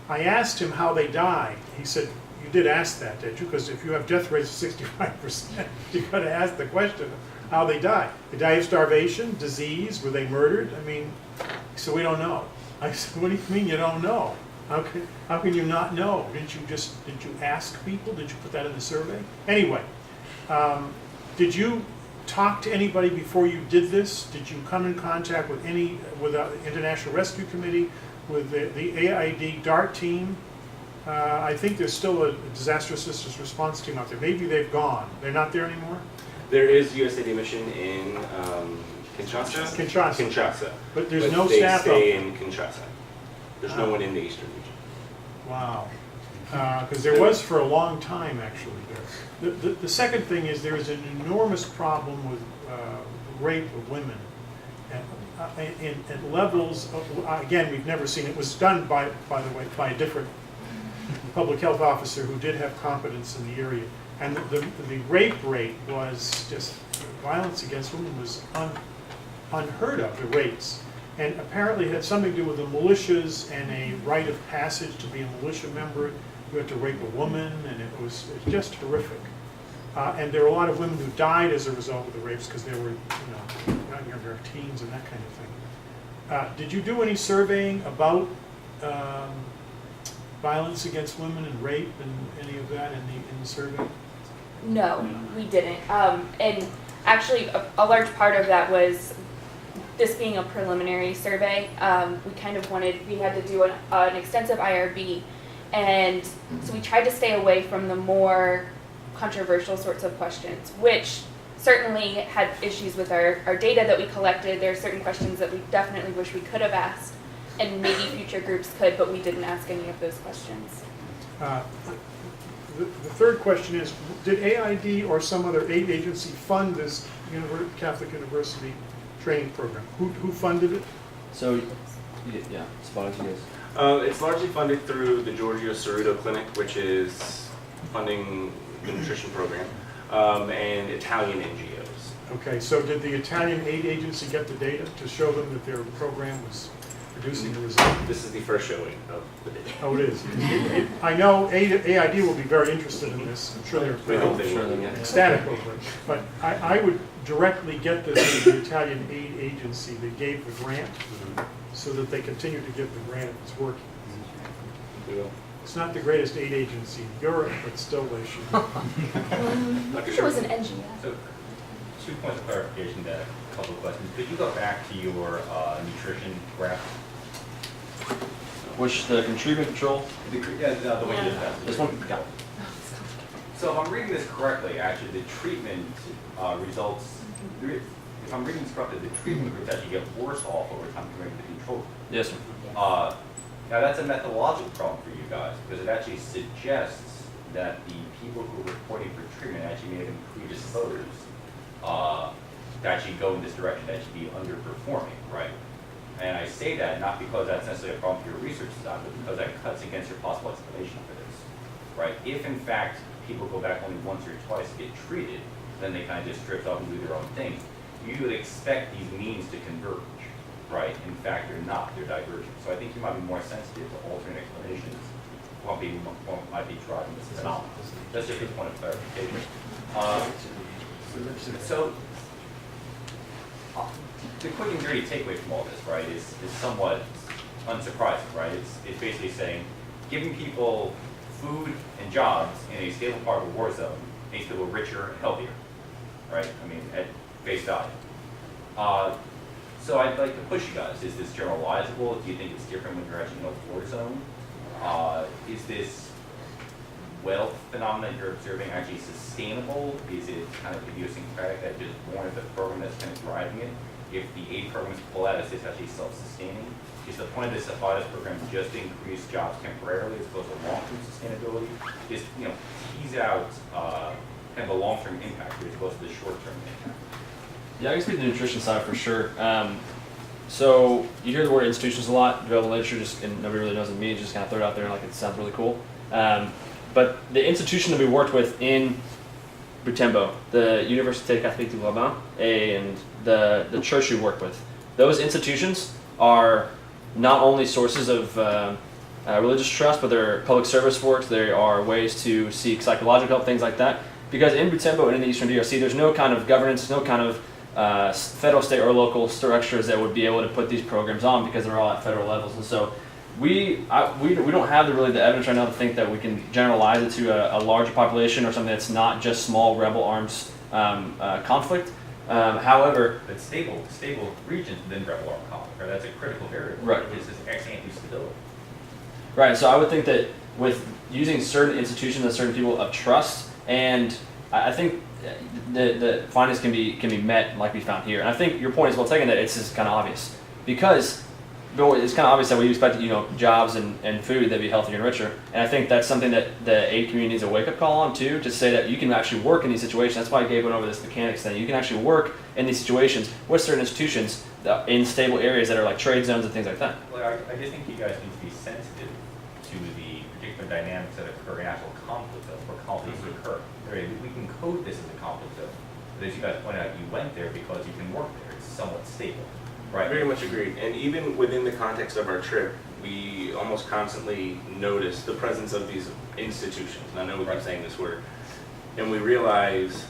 I asked him how they died. He said, you did ask that, did you? Because if you have death rates of 65%, you've got to ask the question of how they died. They died of starvation, disease, were they murdered? I mean, so we don't know. I said, what do you mean you don't know? How can you not know? Did you ask people? Did you put that in the survey? Anyway, did you talk to anybody before you did this? Did you come in contact with the International Rescue Committee, with the USAID DART team? I think there's still a disaster assistance response team out there. Maybe they've gone. They're not there anymore? There is USAID mission in Kinshasa. Kinshasa. But there's no staff They stay in Kinshasa. There's no one in the eastern region. Wow. Because there was for a long time, actually, there. The second thing is there is an enormous problem with rape of women at levels of, again, we've never seen. It was done, by the way, by a different public health officer who did have competence in the area. And the rape rate was just, violence against women was unheard of, the rates. And apparently it had something to do with the militias and a rite of passage to be a militia member. You had to rape a woman, and it was just horrific. And there were a lot of women who died as a result of the rapes because they were, younger teens and that kind of thing. Did you do any surveying about violence against women and rape and any of that in the survey? No, we didn't. And actually, a large part of that was this being a preliminary survey. We kind of we had to do an extensive IRB, and so we tried to stay away from the more controversial sorts of questions, which certainly had issues with our data that we collected. There are certain questions that we definitely wish we could have asked, and maybe future groups could, but we didn't ask any of those questions. The third question is, did AID or some other aid agency fund this Catholic University training program? Who funded it? So, yeah, SEFADES, you guys. It's largely funded through the Giorgio Cerruto Clinic, which is funding the nutrition program, and Italian NGOs. Okay, so did the Italian aid agency get the data to show them that their program was producing a result? This is the first showing of the data. Oh, it is. I know AID will be very interested in this. I'm sure We hope they're they will. ecstatic over it. But I would directly get this to the Italian aid agency that gave the grant so that they continue to give the grant if it's working. We will. It's not the greatest aid agency in Europe, but still they should. I think it was an NGO. So, 2 points of clarification, then a couple of questions. Could you go back to your nutrition graph? Which the treatment control? The one you just had. This one? Yeah. So if I'm reading this correctly, actually, the treatment results, if I'm reading this correctly, the treatment groups actually get worse off over time compared to the control group. Yes, sir. Now that's a methodological problem for you guys, because it actually suggests that the people who are reporting for treatment actually may have been predisposed to actually go in this direction, to actually be underperforming, right? And I say that not because that's necessarily a problem for your research side, but because that cuts against your possible explanation for this, right? If in fact people go back only once or twice to get treated, then they kind of just drift off and do their own thing. You would expect these means to converge, right? In fact, they're not, they're divergent. So I think you might be more sensitive to alternate explanations. Might be driving this anomaly. That's just a point of clarification. So the quick and dirty takeaway from all this, right, is somewhat unsurprising, right? It's basically saying giving people food and jobs in a stable part of a war zone makes people richer and healthier, right? I mean, at face value. So I'd like to push you guys. Is this generalizable? Do you think it's different when you're actually in a war zone? Is this wealth phenomenon you're observing actually sustainable? Is it kind of idiosyncratic that just born of the program that's kind of driving it? If the aid programs pull out, is this actually self-sustaining? Is the point of this CEFADES program just to increase jobs temporarily as opposed to long-term sustainability? Just tease out kind of a long-term impact as opposed to the short-term impact. Yeah, I can speak to the nutrition side for sure. So you hear the word institutions a lot, development literature, and nobody really knows what it means, just kind of throw it out there like it sounds really cool. But the institution that we worked with in Butembo, the Université Catholique du Liban, and the church we worked with, those institutions are not only sources of religious trust, but they're public service works. They are ways to seek psychological help, things like that. Because in Butembo and in the Eastern DRC, there's no kind of governance, no kind of federal, state, or local structures that would be able to put these programs on because they're all at federal levels. And so we don't have the evidence right now to think that we can generalize it to a larger population or something that's not just small rebel arms conflict. However, But stable regions within rebel armed conflict, right? That's a critical variable. Right. Is this ex-ante stability? right, so I would think that with using certain institutions and certain people of trust, and I think the findings can be met like we found here. And I think your point is well taken that it's just kind of obvious because it's kind of obvious that we expect jobs and food that be healthier and richer. And I think that's something that the aid community needs a wake-up call on too, to say that you can actually work in these situations. That's why Gabe went over this mechanics thing. You can actually work in these situations with certain institutions in stable areas that are like trade zones and things like that. Well, I just think you guys need to be sensitive to the particular dynamics that occur in actual conflict, where conflicts occur. right? We can code this as a conflict zone. But as you guys pointed out, you went there because you can work there. It's somewhat stable, right? Very much agreed. And even within the context of our trip, we almost constantly notice the presence of these institutions. And I know we keep saying this word. And we realize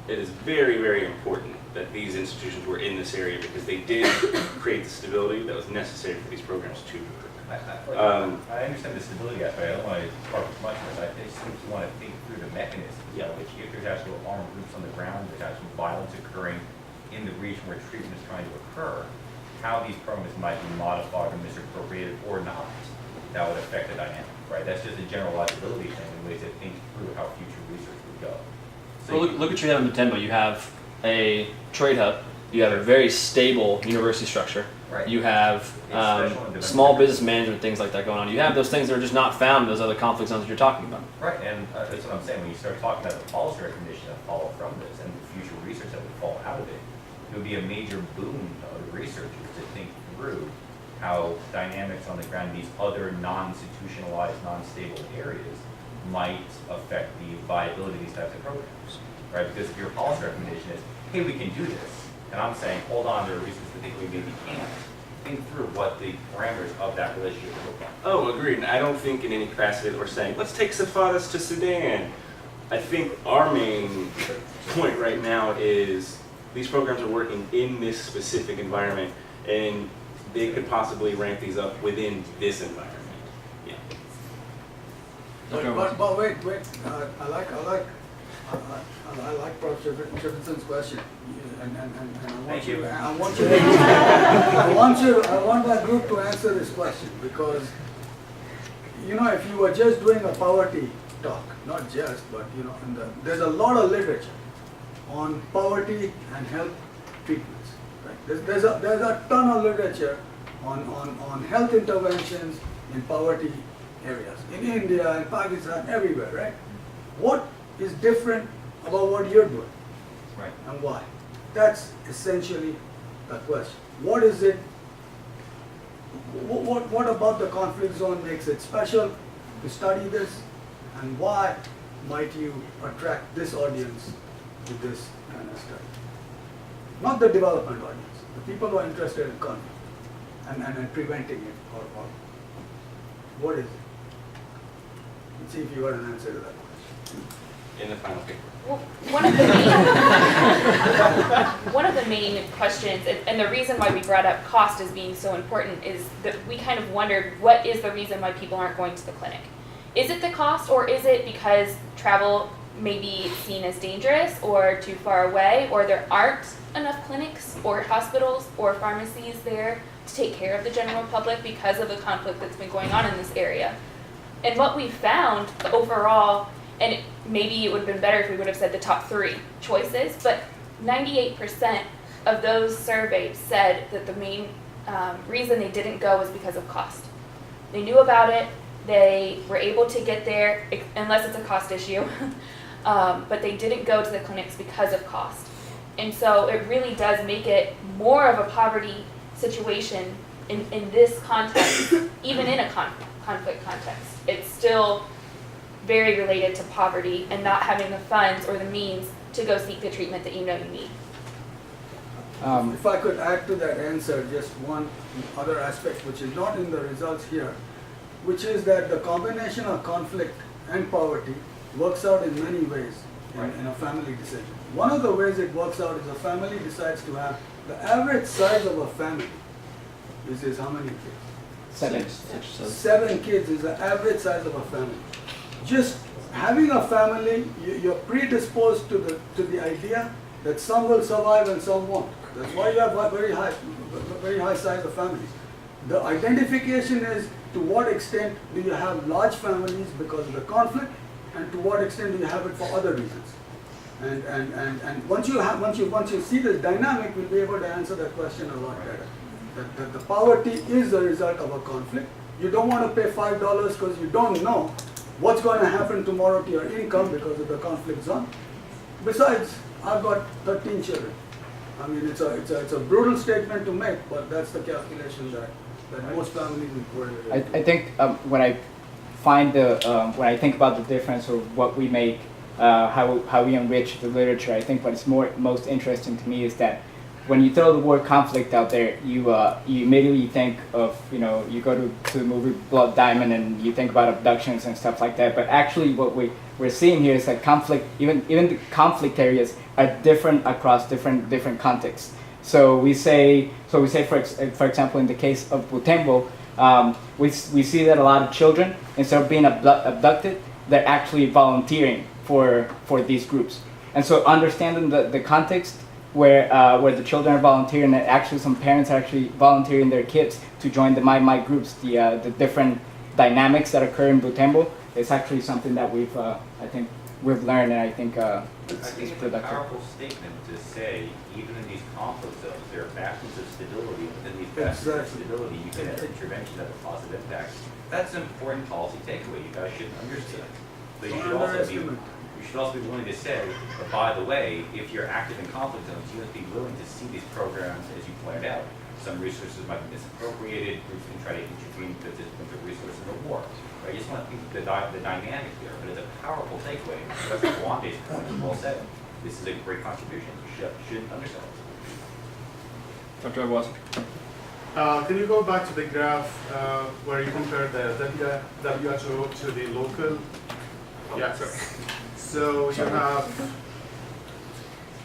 it is very, very important that these institutions were in this area because they did create the stability that was necessary for these programs to work. I understand the stability aspect. I don't want to talk too much about that. I just think you want to think through the mechanisms. You know, if there's actual armed groups on the ground, there's actual violence occurring in the region where treatment is trying to occur, how these programs might be modified or misappropriated or not, that would affect the dynamic, right? That's just a generalizability thing in ways to think through how future research would go. So Well, look what you have in Matemba. You have a trade hub. You have a very stable university structure. Right. You have small business management, things like that going on. You have those things that are just not found in those other conflict zones that you're talking about. right, and that's what I'm saying. When you start talking about the policy recommendations that follow from this and the future research that would fall out of it, it would be a major boon to other researchers to think through how dynamics on the ground in these other non-institutionalized, non-stable areas might affect the viability of these types of programs, right? Because if your policy recommendation is, hey, we can do this, and I'm saying, hold on, there are reasons to think we maybe can't, think through what the parameters of that relationship look like. Oh, agreed. And I don't think in any capacity that we're saying, let's take CEFADES to Sudan. I think our main point right now is these programs are working in this specific environment, and they could possibly ramp these up within this environment. Yeah. But wait, I like Professor Richardson's question, and I want you, I want my group to answer this question, because, you know, if you were just doing a poverty talk, not just, but, you know, there's a lot of literature on poverty and health treatments, right? There's a ton of literature on health interventions in poverty areas, in India, in Pakistan, everywhere, right? What is different about what you're doing? Right. And why? That's essentially the question. What is it, what about the conflict zone makes it special to study this? And why might you attract this audience to this kind of study? Not the development audience, the people who are interested in conflict and preventing it, or what is it? Let's see if you got an answer to that question. In the final paper. Well, one of the main questions, and the reason why we brought up cost as being so important, is that we kind of wondered, what is the reason why people aren't going to the clinic? Is it the cost, or is it because travel may be seen as dangerous or too far away, or there aren't enough clinics or hospitals or pharmacies there to take care of the general public because of the conflict that's been going on in this area? And what we found overall, and maybe it would have been better if we would have said the top 3 choices, but 98% of those surveyed said that the main reason they didn't go was because of cost. They knew about it, they were able to get there, unless it's a cost issue, but they didn't go to the clinics because of cost. And so it really does make it more of a poverty situation in this context, even in a conflict context. It's still very related to poverty and not having the funds or the means to go seek the treatment that you know you need. If I could add to that answer, just one other aspect which is not in the results here, which is that the combination of conflict and poverty works out in many ways in a family decision. One of the ways it works out is a family decides to have the average size of a family. This is how many kids? 7 kids is the average size of a family. Just having a family, you're predisposed to the idea that some will survive and some won't. That's why you have very high size of families. The identification is to what extent do you have large families because of the conflict, and to what extent do you have it for other reasons. And once you see this dynamic, we'll be able to answer that question a lot better. That the poverty is the result of a conflict. You don't want to pay $5 because you don't know what's going to happen tomorrow to your income because of the conflict zone. Besides, I've got 13 children. I mean, it's a brutal statement to make, but that's the calculation that most families will put it in. I think when I think about the difference of what we make how we enrich the literature. I think what's most interesting to me is that when you throw the word conflict out there, you immediately think of, you go to the movie Blood Diamond and you think about abductions and stuff like that. But actually, what we're seeing here is that conflict, even the conflict areas, are different across different contexts. So we say for example, in the case of Butembo, we see that a lot of children, instead of being abducted, they're actually volunteering for these groups. And so understanding the context where the children are volunteering, and actually some parents are actually volunteering their kids to join the My groups, the different dynamics that occur in Butembo, is actually something that I think we've learned, and I think it's a productive. powerful statement to say, even in these conflict zones, there are bastions of stability. Within these bastions of stability, you can have interventions that have positive impacts. That's an important policy takeaway you guys should understand. But you should also be willing to say, but by the way, if you're active in conflict zones, you must be willing to see these programs, as you pointed out. Some resources might be misappropriated, groups can try to intervene because there's a bunch of resources in the war. I just want to think the dynamic here, but it's a powerful takeaway. That's what Wande's point is well said. This is a great contribution. You shouldn't undersell it. Dr. Watson. Can you go back to the graph where you compare the WHO to the local? Yeah, sorry. So you have,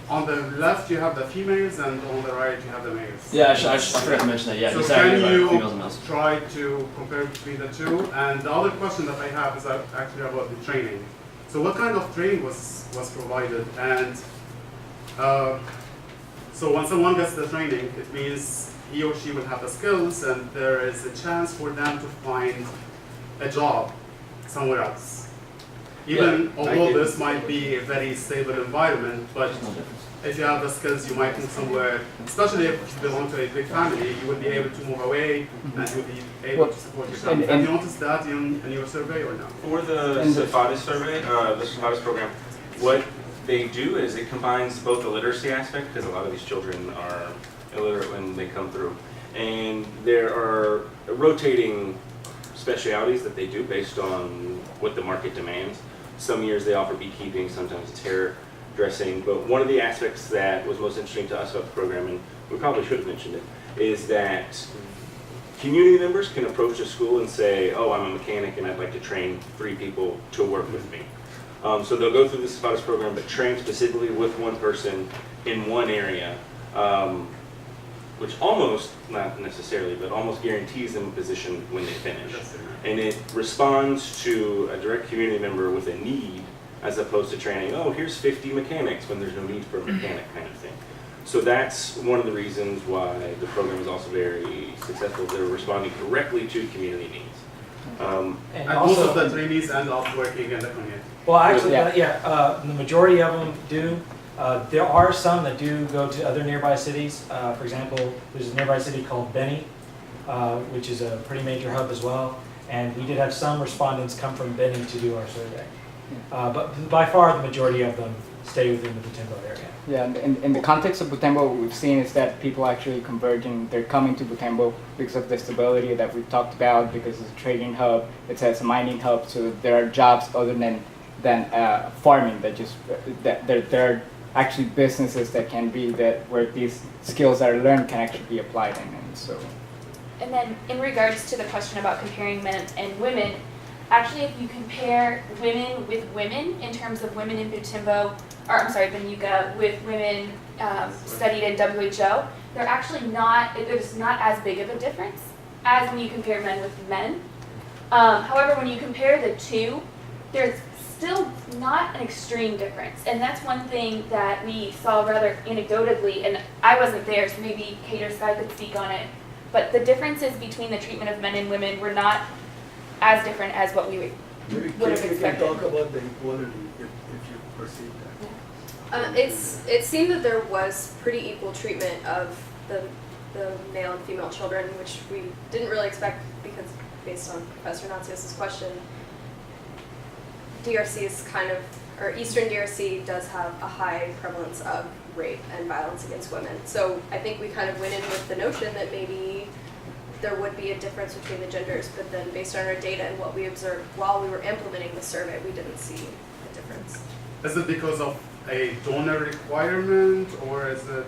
on the left you have the females and on the right you have the males. Yeah, I forgot to mention that. Yeah, so these can are you females and males. try to compare between the two? And the other question that I have is actually about the training. So what kind of training was provided? And so when someone gets the training, it means he or she will have the skills, and there is a chance for them to find a job somewhere else. Even although this might be a very stable environment, but if you have the skills, you might move somewhere, especially if you belong to a big family, you will be able to move away and you'll be able to support your family. Have you noticed that in your survey or not? For the CEFADES survey, the CEFADES program, what they do is it combines both the literacy aspect, because a lot of these children are illiterate when they come through, and there are rotating specialities that they do based on what the market demands. Some years they offer beekeeping, sometimes it's hair dressing, but one of the aspects that was most interesting to us about the program, and we probably should have mentioned it, is that community members can approach a school and say, oh, I'm a mechanic and I'd like to train 3 people to work with me. So they'll go through the CEFADES program, but train specifically with one person in one area, which almost, not necessarily, but almost guarantees them a position when they finish. And it responds to a direct community member with a need, as opposed to training, oh, here's 50 mechanics when there's no need for a mechanic kind of thing. So that's one of the reasons why the program is also very successful. They're responding directly to community needs. And most of the trainees end up working in the community. Well, actually, the majority of them do. There are some that do go to other nearby cities. For example, there's a nearby city called Beni, which is a pretty major hub as well. And we did have some respondents come from Beni to do our survey. But by far, the majority of them stay within the Butembo area. Yeah, and in the context of Butembo, what we've seen is that people actually converging, they're coming to Butembo because of the stability that we've talked about, because it's a trading hub, it's a mining hub, so there are jobs other than farming that there are actually businesses that can be where these skills that are learned can actually be applied in, and so. And then in regards to the question about comparing men and women, actually if you compare women with women in terms of women in Butembo, or I'm sorry, Benuga with women studied in WHO, they're actually there's not as big of a difference as when you compare men with men. However, when you compare the two, there's still not an extreme difference. And that's one thing that we saw rather anecdotally, and I wasn't there, so maybe Kate or Sky could speak on it. But the differences between the treatment of men and women were not as different as what we would have expected. Can talk about the equality if you perceive that. It seemed that there was pretty equal treatment of the male and female children, which we didn't really expect because based on Professor Natsios' question, DRC is or Eastern DRC does have a high prevalence of rape and violence against women. So I think we kind of went in with the notion that maybe there would be a difference between the genders, but then based on our data and what we observed while we were implementing the survey, we didn't see a difference. Is it because of a donor requirement, or is it?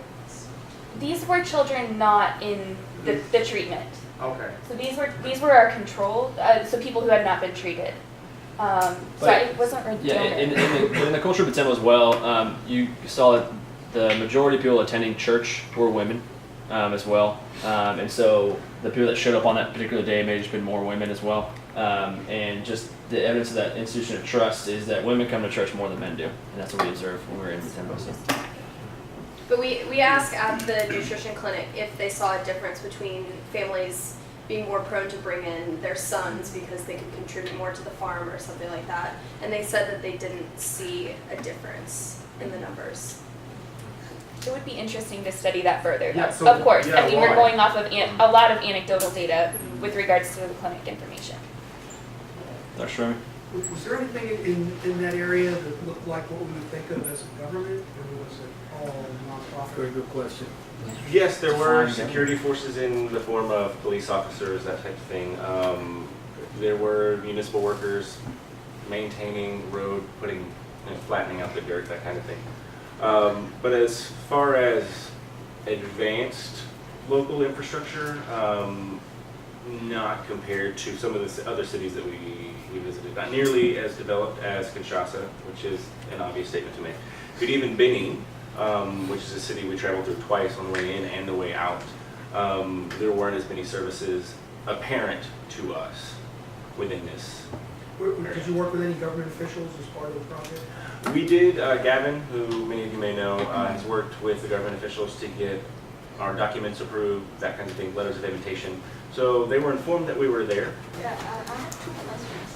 These were children not in the treatment. Okay. So these were our control, so people who had not been treated. So it wasn't a Yeah, donor. in the culture of Butembo as well, you saw that the majority of people attending church were women as well. And so the people that showed up on that particular day may have just been more women as well. And just the evidence of that institution of trust is that women come to church more than men do. And that's what we observed when we were in Butembo. So. But we asked at the nutrition clinic if they saw a difference between families being more prone to bring in their sons because they can contribute more to the farm or something like that. And they said that they didn't see a difference in the numbers. It would be interesting to study that further. Yeah, so- Of course, yeah, I mean, we're why? going off of a lot of anecdotal data with regards to the clinic information. Dr. Schremer? Was there anything in that area that looked like what we would think of as a government, or was it all nonprofit? Very good question. Yes, there were security forces in the form of police officers, that type of thing. There were municipal workers maintaining road, flattening out the dirt, that kind of thing. But as far as advanced local infrastructure, not compared to some of the other cities that we visited. Not nearly as developed as Kinshasa, which is an obvious statement to make. But even Benin, which is a city we traveled through twice on the way in and the way out, there weren't as many services apparent to us within this. Did you work with any government officials as part of the project? We did. Gavin, who many of you may know, has worked with the government officials to get our documents approved, that kind of thing, letters of invitation. So they were informed that we were there. Yeah, I have two questions.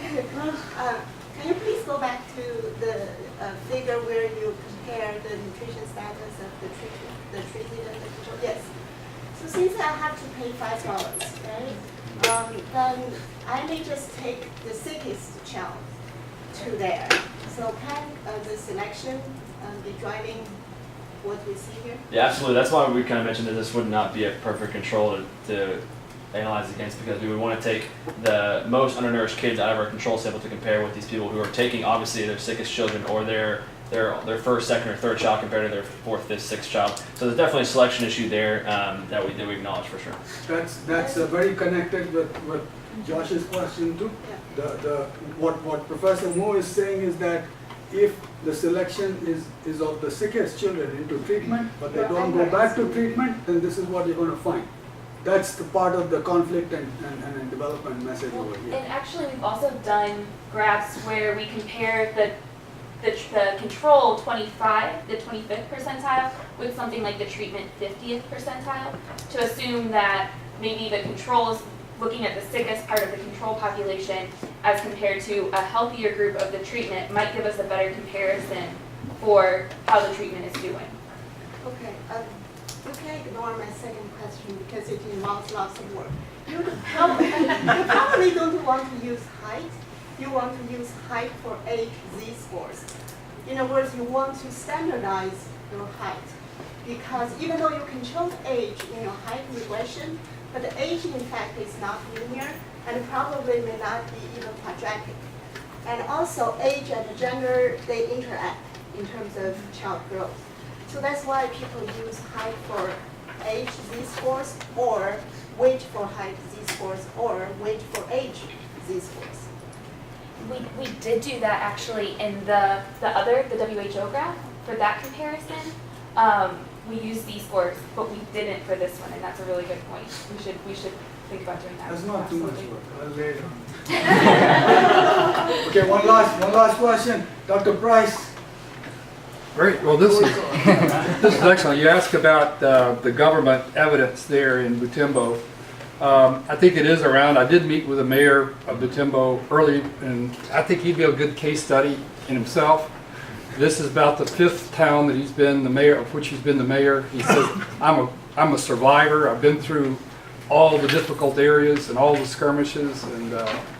Can you please go back to the figure where you compare the nutrition status of the treated and the control? Yes. So since I have to pay $5, right? Then I may just take the sickest child to there. So can the selection be driving what we see here? Yeah, absolutely. That's why we kind of mentioned that this would not be a perfect control to analyze against, because we would want to take the most undernourished kids out of our control sample to compare with these people who are taking obviously their sickest children or their first, second, or third child compared to their fourth, fifth, sixth child. So there's definitely a selection issue there that we acknowledge for sure. That's very connected with Josh's question too. Yeah. What Professor Mo is saying is that if the selection is of the sickest children into treatment, but they don't go back to treatment, then this is what you're going to find. That's the part of the conflict and development message over here. And actually, we've also done graphs where we compare the control 25, the 25th percentile, with something like the treatment 50th percentile, to assume that maybe the control is looking at the sickest part of the control population as compared to a healthier group of the treatment might give us a better comparison for how the treatment is doing. Okay. You can ignore my second question because it involves lots of work. You probably don't want to use height. You want to use height for age z-scores. In other words, you want to standardize your height because even though you control age in your height regression, but the age in fact is not linear and probably may not be even quadratic. And also age and gender, they interact in terms of child growth. So that's why people use height for age z-scores or weight for height z-scores or weight for age z-scores. We did do that actually in the WHO graph for that comparison. We used z-scores, but we didn't for this one, and that's a really good point. We should think about doing that. That's not too much work. I'll lay it on. Okay, one last question. Dr. Price. Great. Well, this is excellent. You asked about the government evidence there in Butembo. I think it is around. I did meet with the mayor of Butembo early, and I think he'd be a good case study in himself. This is about the 5th town that he's been the mayor, of which he's been the mayor. He says, I'm a survivor. I've been through all the difficult areas and all the skirmishes, and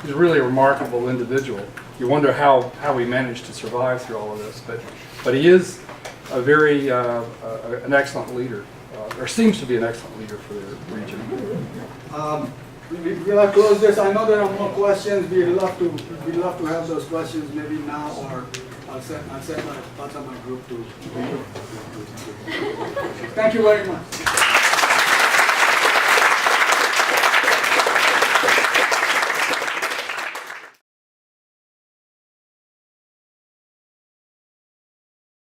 he's really a remarkable individual. You wonder how he managed to survive through all of this, but he is a very an excellent leader, or seems to be an excellent leader for the region. We'll close this. I know there are more questions. We'd love to have those questions maybe now or I'll send my group to. Thank you very much.